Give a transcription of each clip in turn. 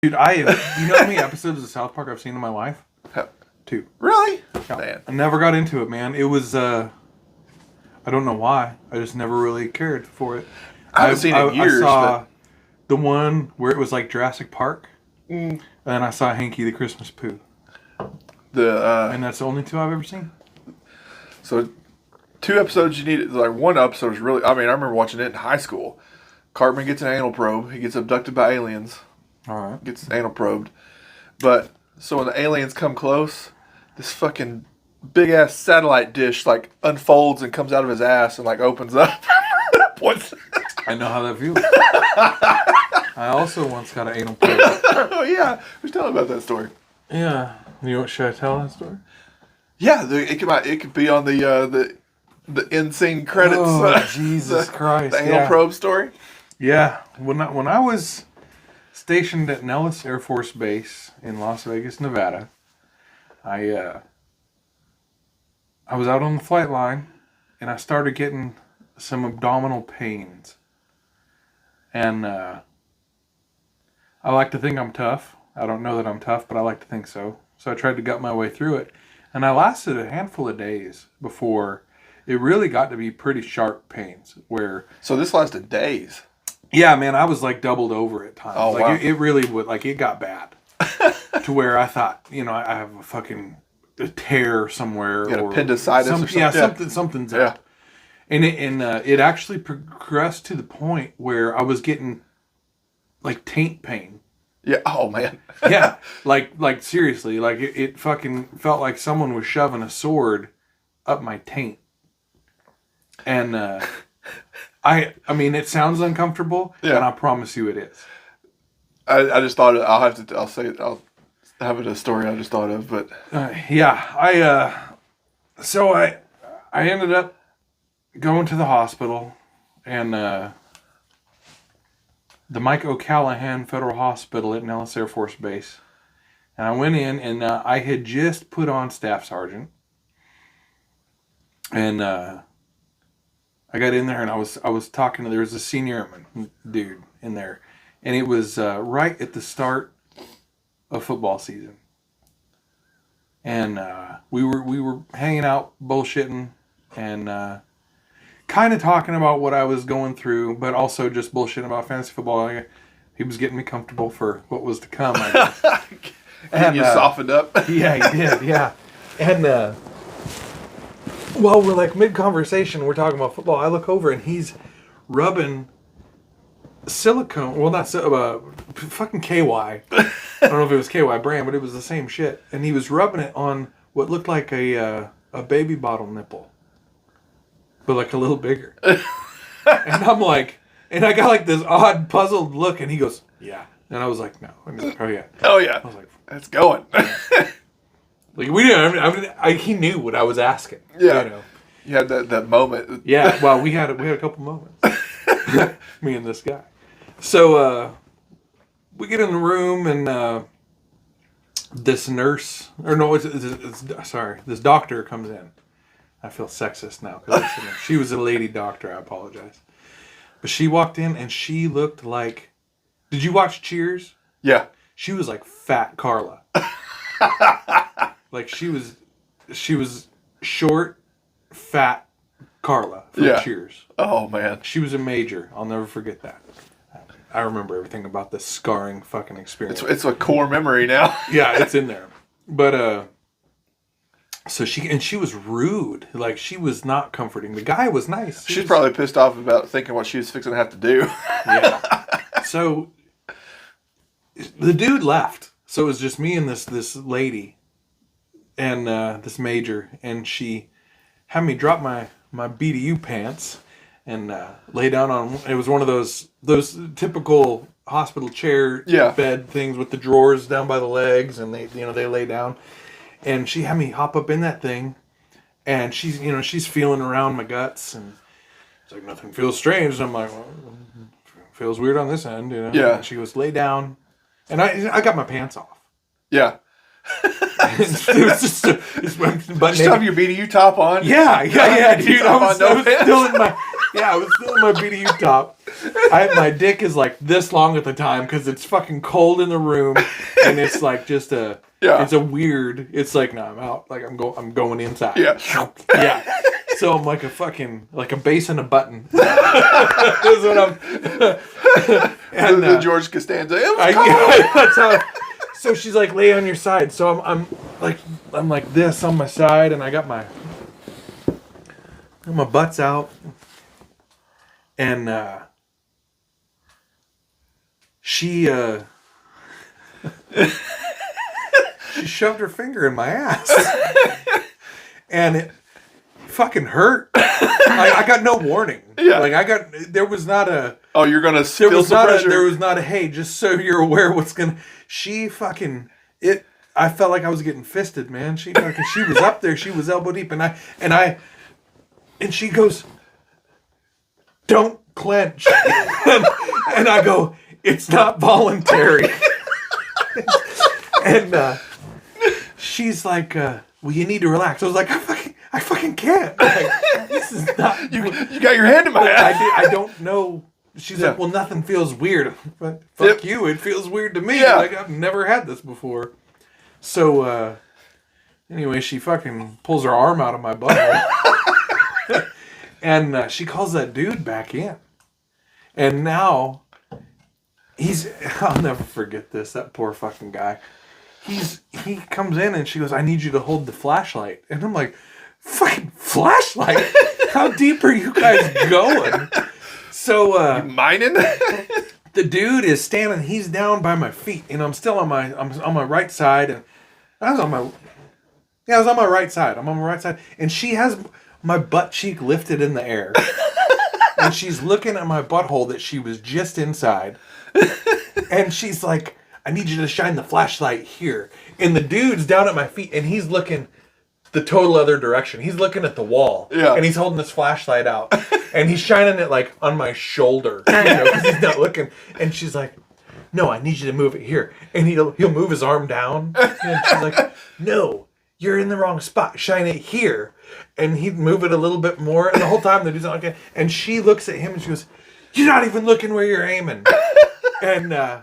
Dude, you know how many episodes of South Park I've seen in my life? 2. Really? Yeah. Man. I never got into it, man. It was, I don't know why. I just never really cared for it. I haven't seen it in years. I saw the one where it was like Jurassic Park. And then I saw Hanky the Christmas Pooh. And that's the only 2 I've ever seen. So 2 episodes you need, like one episode is really, I remember watching it in high school. Cartman gets an anal probe. He gets abducted by aliens. All right. Gets anal probed. But, so when the aliens come close, this fucking big ass satellite dish like unfolds and comes out of his ass and like opens up. I know how that feels. I also once got an anal probe. Oh yeah, who's telling about that story? Yeah. Should I tell that story? Yeah, it could be on the end scene credits. Oh, Jesus Christ! The anal probe story. Yeah, when I was stationed at Nellis Air Force Base in Las Vegas, Nevada, I was out on the flight line, and I started getting some abdominal pains. And I like to think I'm tough. I don't know that I'm tough, but I like to think so. So I tried to gut my way through it. And I lasted a handful of days before it really got to be pretty sharp pains. So this lasted days? Yeah, man, I was like doubled over at times. Oh, wow. It really would, it got bad. To where I thought, I have a fucking tear somewhere. Or appendicitis or something. Yeah, something's up. And it actually progressed to the point where I was getting like taint pain. Yeah. Oh man. Yeah. Like seriously, it fucking felt like someone was shoving a sword up my taint. And I mean, it sounds uncomfortable, and I promise you it is. I just thought I'll have it a story I just thought of, but so I ended up going to the hospital, and the Mike O'Callahan Federal Hospital at Nellis Air Force Base, and I went in, and I had just put on Staff Sergeant, and I got in there, and I was talking to, there was a senior dude in there, and it was right at the start of football season, and we were hanging out, bullshitting, and kind of talking about what I was going through, but also just bullshitting about fantasy football. He was getting me comfortable for what was to come, I guess. And you softened up. Yeah, he did. Yeah, and while we're like mid-conversation, we're talking about football, I look over and he's rubbing silicone. Well, not fucking KY. I don't know if it was KY brand, but it was the same shit. And he was rubbing it on what looked like a baby bottle nipple, but like a little bigger. And I'm like, and I got like this odd puzzled look, and he goes, "Yeah," and I was like, "No." And he's like, "Oh yeah." Oh yeah. I was like, "That's going." Like we didn't. He knew what I was asking. Yeah. You had that moment. Yeah. Well, we had a couple moments. Me and this guy. So we get in the room, and this nurse, this doctor comes in. I feel sexist now because she was a lady doctor. I apologize, but she walked in and she looked like. Did you watch Cheers? Yeah. She was like fat Carla. Like she was short, fat Carla from Cheers. Oh man, she was a major. I'll never forget that. I remember everything about this scarring fucking experience. It's a core memory now. Yeah, it's in there. But so she was rude. Like she was not comforting. The guy was nice. She's probably pissed off about thinking what she was fixing to have to do. Yeah. So the dude left. So it was just me and this lady and this major, and she had me drop my BDU pants and lay down on. It was one of those typical hospital chair bed things with the drawers down by the legs, and they lay down. And she had me hop up in that thing, and she's feeling around my guts, and it's like nothing feels strange. And I'm like, well, feels weird on this end, Yeah. And she goes, lay down, and I got my pants off. Yeah. It was just but you have your BDU top on. Yeah, dude. I was still in my Yeah, I was still in my BDU top. My dick is like this long at the time because it's fucking cold in the room, and it's like just it's a weird. It's like no, I'm out. Like I'm going inside. Yeah. Yeah. So I'm like a bass and a button. That's what I'm. And the George Costanza. That's how. So she's like, lay on your side. So I'm like this on my side, and I got my butt's out, and she shoved her finger in my ass, and it fucking hurt. I got no warning. Yeah. Like there was not a. Oh, you're gonna feel some pressure. There was not a hey, just so you're aware what's gonna. She fucking it. I felt like I was getting fisted, man. She was up there. She was elbow deep, and she goes, "Don't clench," and I go, "It's not voluntary." And she's like, "Well, you need to relax." I was like, I fucking can't. Like, this is not. You got your hand in my ass. I don't know. She's like, well, nothing feels weird. But fuck you, it feels weird to me. Yeah. Like, I've never had this before. So, anyway, she fucking pulls her arm out of my butthole. And she calls that dude back in. And now, I'll never forget this, that poor fucking guy. He comes in and she goes, I need you to hold the flashlight. And I'm like, fucking flashlight? How deep are you guys going? So, you mining? The dude is standing, he's down by my feet, and I'm still on my right side, and I was on my right side. I'm on my right side, and she has my butt cheek lifted in the air. And she's looking at my butthole that she was just inside. And she's like, I need you to shine the flashlight here. And the dude's down at my feet, and he's looking the total other direction. He's looking at the wall. Yeah. And he's holding this flashlight out. And he's shining it like on my shoulder. Because he's not looking. And she's like, no, I need you to move it here. And he'll move his arm down. And she's like, no, you're in the wrong spot. Shine it here. And he'd move it a little bit more. And the whole time the dude's like, okay. And she looks at him and she goes, you're not even looking where you're aiming. And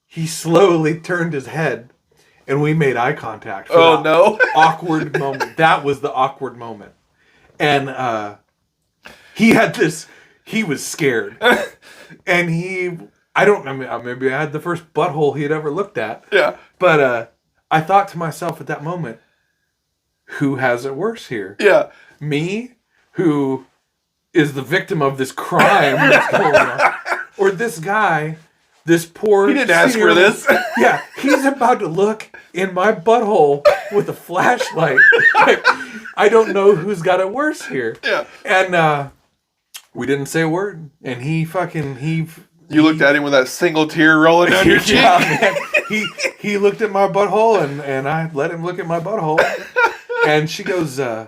he slowly turned his head. And we made eye contact. Oh, no. Awkward moment. That was the awkward moment. And he was scared. And maybe I had the first butthole he had ever looked at. Yeah. But I thought to myself at that moment, who has it worse here? Yeah. Me, who is the victim of this crime that's going on, or this guy, this poor... He didn't ask for this. Yeah, he's about to look in my butthole with a flashlight. Like, I don't know who's got it worse here. Yeah. And we didn't say a word. And he You looked at him with that single tear rolling down your cheek. Yeah, man. He looked at my butthole, and I let him look at my butthole. And she goes, I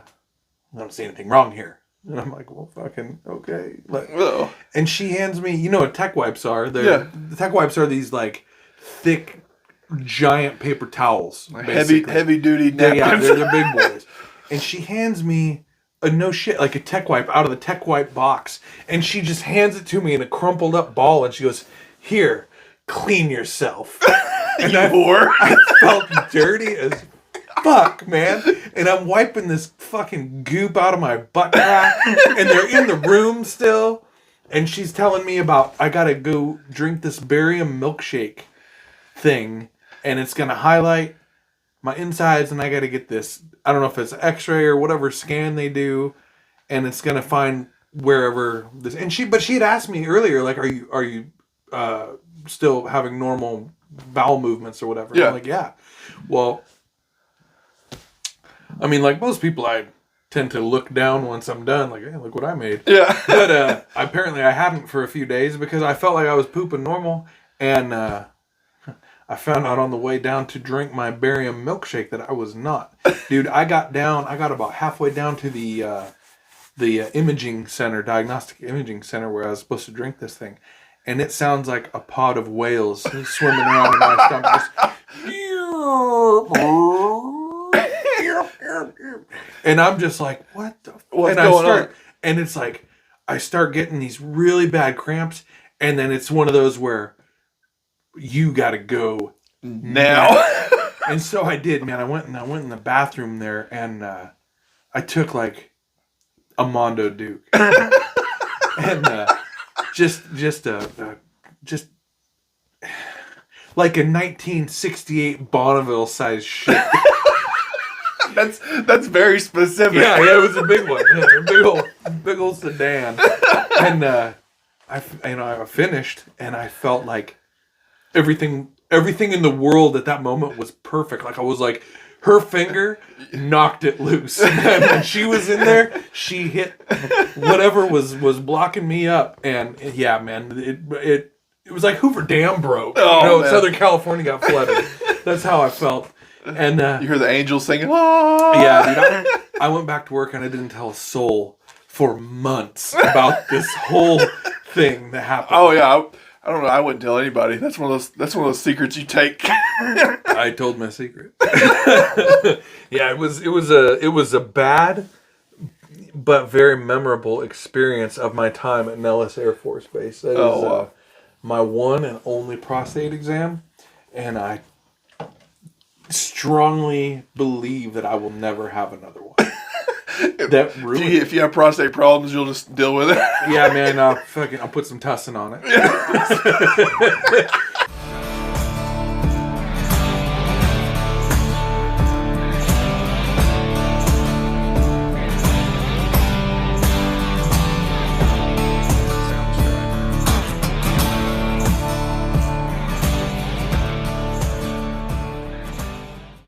don't see anything wrong here. And I'm like, well, fucking, okay. And she hands me, you know what tech wipes are? The tech wipes are these, like, thick, giant paper towels. Heavy duty napkins. Yeah, they're big boys. And she hands me like a tech wipe out of the tech wipe box. And she just hands it to me in a crumpled up ball. And she goes, here, clean yourself. And I felt dirty as fuck, man. And I'm wiping this fucking goop out of my butt crack. And they're in the room still. And she's telling me about, I gotta go drink this barium milkshake thing. And it's gonna highlight my insides. And I gotta get this, I don't know if it's x-ray or whatever scan they do. And it's gonna find wherever this, but she had asked me earlier, like, are you still having normal bowel movements or whatever? Yeah. I'm like, yeah. Well, I mean, like most people, I tend to look down once I'm done, like, hey, look what I made. Yeah. But apparently I hadn't for a few days because I felt like I was pooping normal. And I found out on the way down to drink my barium milkshake that I was not. Dude, I got about halfway down to the imaging center, diagnostic imaging center where I was supposed to drink this thing. And it sounds like a pod of whales swimming around in my stomach. And I'm just like, what the? What's going on? And it's like, I start getting these really bad cramps, and then it's one of those where you got to go now. And so I did, man. I went in the bathroom there, and I took like a Mondo Duke, and just like a 1968 Bonneville size shit. That's very specific. Yeah, it was a big one, a big old sedan, and I finished, and I felt like everything in the world at that moment was perfect. Like I was like, her finger knocked it loose, and when she was in there, she hit whatever was blocking me up, and yeah, man, it was like Hoover Dam broke. Oh, man. Southern California got flooded. That's how I felt. And you hear the angels singing. Ah! Yeah, dude, I went back to work and I didn't tell a soul for months about this whole thing that happened. Oh yeah, I don't know. I wouldn't tell anybody. That's one of those secrets you take. I told my secret. Yeah, it was a bad but very memorable experience of my time at Nellis Air Force Base. That is my one and only prostate exam, and I strongly believe that I will never have another one. That really, if you have prostate problems, you'll just deal with it. Yeah, man. I'll put some tussin on it.